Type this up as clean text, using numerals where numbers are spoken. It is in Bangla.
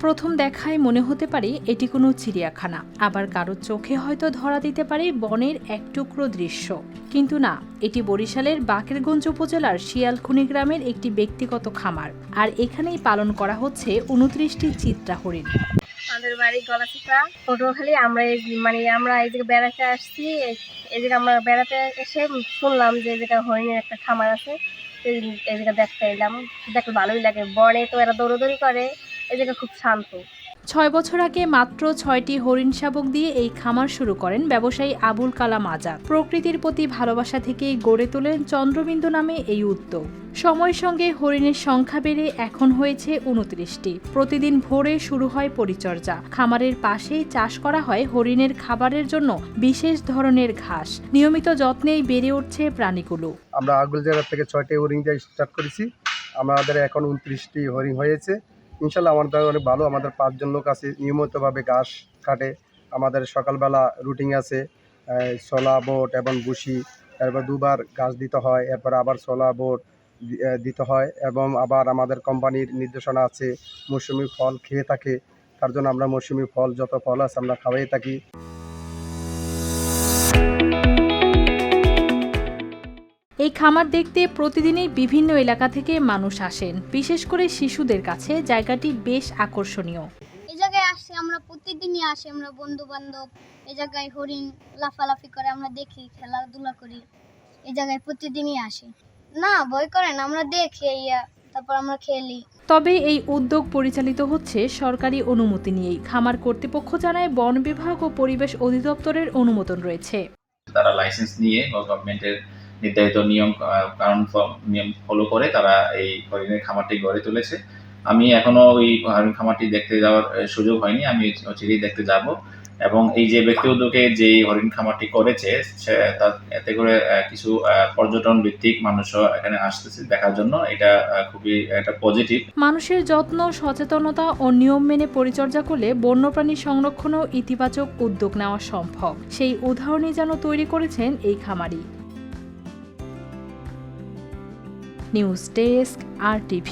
প্রথম দেখায় মনে হতে পারে এটি কোনো চিড়িয়াখানা, আবার কারোর চোখে হয়তো ধরা দিতে পারে বনের এক টুকরো দৃশ্য। কিন্তু না, এটি বরিশালের বাকেরগঞ্জ উপজেলার শিয়ালখুনি গ্রামের একটি ব্যক্তিগত খামার, আর এখানেই পালন করা হচ্ছে 29টি চিত্রা হরিণ। আমাদের বাড়ি গলাচিপা পটুয়াখালী। আমরা এই জায়গায় বেড়াতে আসছি। এই জায়গায় আমরা বেড়াতে এসে শুনলাম যে এই জায়গায় হরিণের একটা খামার আছে। এই জায়গা দেখতে এলাম, দেখতে ভালোই লাগে। বনে তো এরা দৌড়দৌড়ি করে, এই জায়গা খুব শান্ত। 6 বছর আগে মাত্র 6টি হরিণ শাবক দিয়ে এই খামার শুরু করেন ব্যবসায়ী আবুল কালাম আজাদ। প্রকৃতির প্রতি ভালোবাসা থেকেই গড়ে তোলেন চন্দ্রবিন্দু নামে এই উদ্যোগ। সময়ের সঙ্গে হরিণের সংখ্যা বেড়ে এখন হয়েছে 29টি। প্রতিদিন ভোরে শুরু হয় পরিচর্যা। খামারের পাশেই চাষ করা হয় হরিণের খাবারের জন্য বিশেষ ধরনের ঘাস। নিয়মিত যত্নেই বেড়ে উঠছে প্রাণীগুলো। আমরা আগুল জায়গা থেকে 6টি হরিণ দিয়ে স্টার্ট করেছি। আমাদের এখন 29টি হরিণ হয়েছে। ইনশাল্লাহ আমাদের অনেক ভালো। আমাদের 5 জন লোক আছে, নিয়মিতভাবে ঘাস কাটে। আমাদের সকালবেলা রুটিন আছে, ছোলা বোট এবং ভুসি, এরপর 2বার ঘাস দিতে হয়, এরপর আবার ছোলা বোট দিতে হয়। এবং আবার আমাদের কোম্পানির নির্দেশনা আছে মৌসুমি ফল খেয়ে থাকে, তার জন্য আমরা মৌসুমি ফল যত ফল আছে আমরা খাওয়াই থাকি। এই খামার দেখতে প্রতিদিনই বিভিন্ন এলাকা থেকে মানুষ আসেন। বিশেষ করে শিশুদের কাছে জায়গাটি বেশ আকর্ষণীয়। এই জায়গায় আসি, আমরা প্রতিদিনই আসি, আমরা বন্ধু বান্ধব। এই জায়গায় হরিণ লাফালাফি করে, আমরা দেখি, খেলাধুলা করি। এই জায়গায় প্রতিদিনই আসি। না ভয় করে না, আমরা দেখি, তারপর আমরা খেলি। তবে এই উদ্যোগ পরিচালিত হচ্ছে সরকারি অনুমতি নিয়েই। খামার কর্তৃপক্ষ জানায় বন বিভাগ ও পরিবেশ অধিদপ্তরের অনুমোদন রয়েছে। তারা লাইসেন্স নিয়ে গভর্নমেন্টের নির্ধারিত নিয়ম ফলো করে তারা এই হরিণের খামারটি গড়ে তুলেছে। আমি এখনো ওই হরিণ খামারটি দেখতে যাওয়ার সুযোগ হয়নি, আমি চিড়ি দেখতে যাব। এবং এই যে ব্যক্তি উদ্যোগে যে হরিণ খামারটি করেছে এতে করে কিছু পর্যটন ভিত্তিক মানুষও এখানে আসতেছে দেখার জন্য। এটা খুবই একটা পজিটিভ। মানুষের যত্ন, সচেতনতা ও নিয়ম মেনে পরিচর্যা করলে বন্যপ্রাণী সংরক্ষণেও ইতিবাচক উদ্যোগ নেওয়া সম্ভব। সেই উদাহরণই যেন তৈরি করেছেন এই খামারি। News desk, RTV।